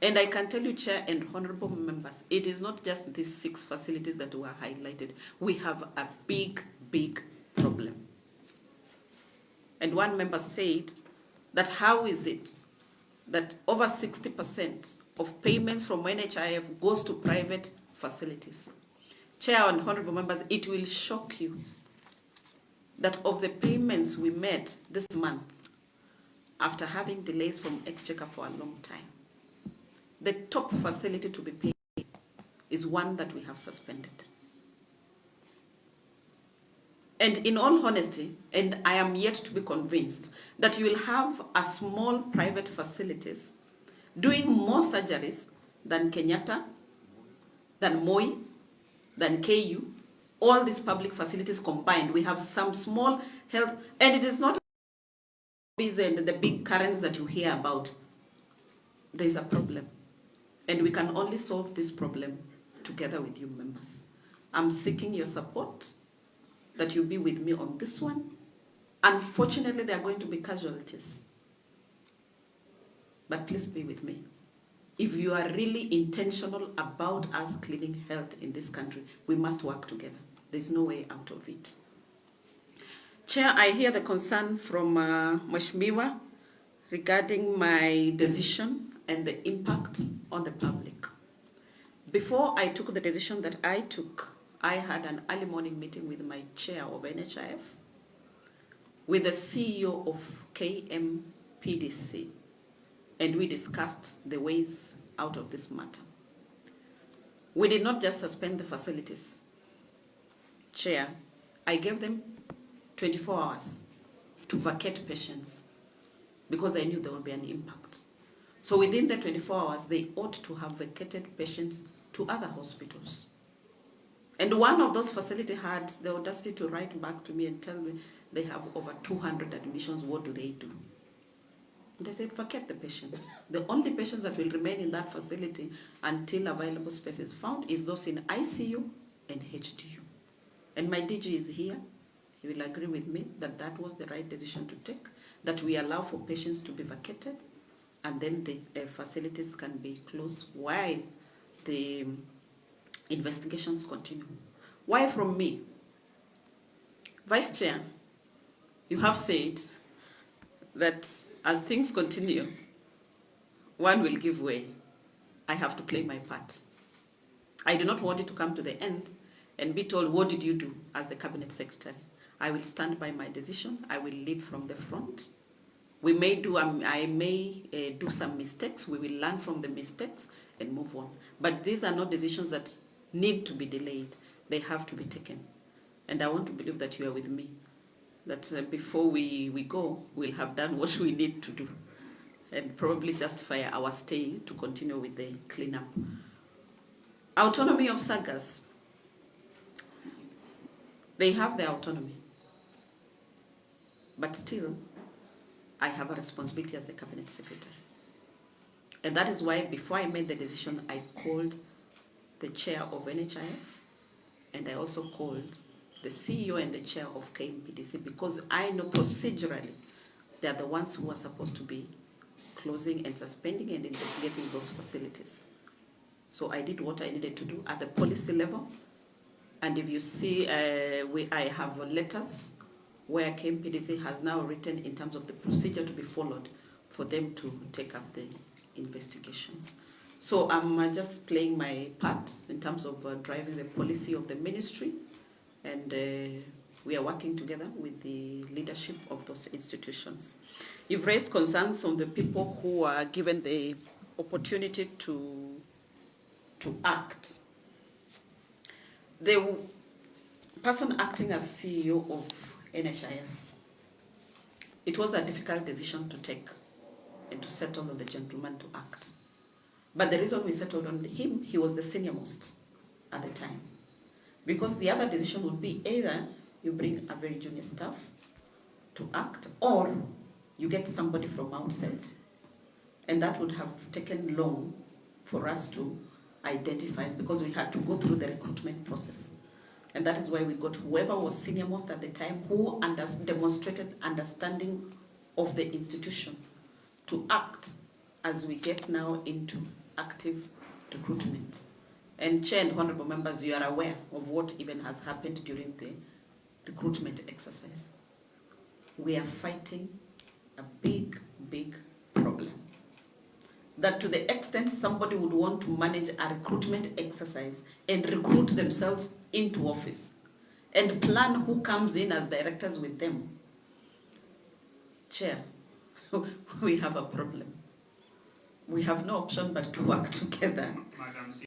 And I can tell you, Chair and honorable members, it is not just these 6 facilities that were highlighted. We have a big, big problem. And one member said that how is it that over 60% of payments from NHIF goes to private facilities? Chair and honorable members, it will shock you that of the payments we made this month, after having delays from Exchequer for a long time, the top facility to be paid is one that we have suspended. And in all honesty, and I am yet to be convinced, that you will have a small private facilities doing more surgeries than Kenyatta, than Moi, than KU, all these public facilities combined. We have some small health, and it is not the big currents that you hear about. There is a problem. And we can only solve this problem together with you members. I'm seeking your support, that you be with me on this one. Unfortunately, there are going to be casualties. But please be with me. If you are really intentional about us cleaning health in this country, we must work together. There's no way out of it. Chair, I hear the concern from Mheshimiwa regarding my decision and the impact on the public. Before I took the decision that I took, I had an early morning meeting with my chair of NHIF, with the CEO of KMPDC, and we discussed the ways out of this matter. We did not just suspend the facilities. Chair, I gave them 24 hours to vacate patients because I knew there would be an impact. So within the 24 hours, they ought to have vacated patients to other hospitals. And one of those facilities had the audacity to write back to me and tell me they have over 200 admissions. What do they do? They said, vacate the patients. The only patients that will remain in that facility until available space is found is those in ICU and HDU. And my DG is here. He will agree with me that that was the right decision to take, that we allow for patients to be vacated, and then the facilities can be closed while the investigations continue. Why from me? Vice Chair, you have said that as things continue, one will give way. I have to play my part. I do not want it to come to the end and be told, what did you do as the Cabinet Secretary? I will stand by my decision. I will lead from the front. We may do, I may do some mistakes. We will learn from the mistakes and move on. But these are not decisions that need to be delayed. They have to be taken. And I want to believe that you are with me, that before we go, we'll have done what we need to do and probably justify our stay to continue with the cleanup. Autonomy of SAGAs. They have their autonomy. But still, I have a responsibility as the Cabinet Secretary. And that is why before I made the decision, I called the chair of NHIF, and I also called the CEO and the chair of KMPDC, because I know procedurally they are the ones who are supposed to be closing and suspending and investigating those facilities. So I did what I needed to do at the policy level. And if you see, I have letters where KMPDC has now written in terms of the procedure to be followed for them to take up the investigations. So I'm just playing my part in terms of driving the policy of the ministry, and we are working together with the leadership of those institutions. You've raised concerns on the people who are given the opportunity to act. The person acting as CEO of NHIF, it was a difficult decision to take and to settle on the gentleman to act. But the reason we settled on him, he was the senior most at the time. Because the other decision would be either you bring a very junior staff to act, or you get somebody from outside. And that would have taken long for us to identify, because we had to go through the recruitment process. And that is why we got whoever was senior most at the time, who demonstrated understanding of the institution, to act as we get now into active recruitment. And Chair and Honorable Members, you are aware of what even has happened during the recruitment exercise. We are fighting a big, big problem. That to the extent somebody would want to manage a recruitment exercise and recruit themselves into office and plan who comes in as directors with them. Chair, we have a problem. We have no option but to work together. Madam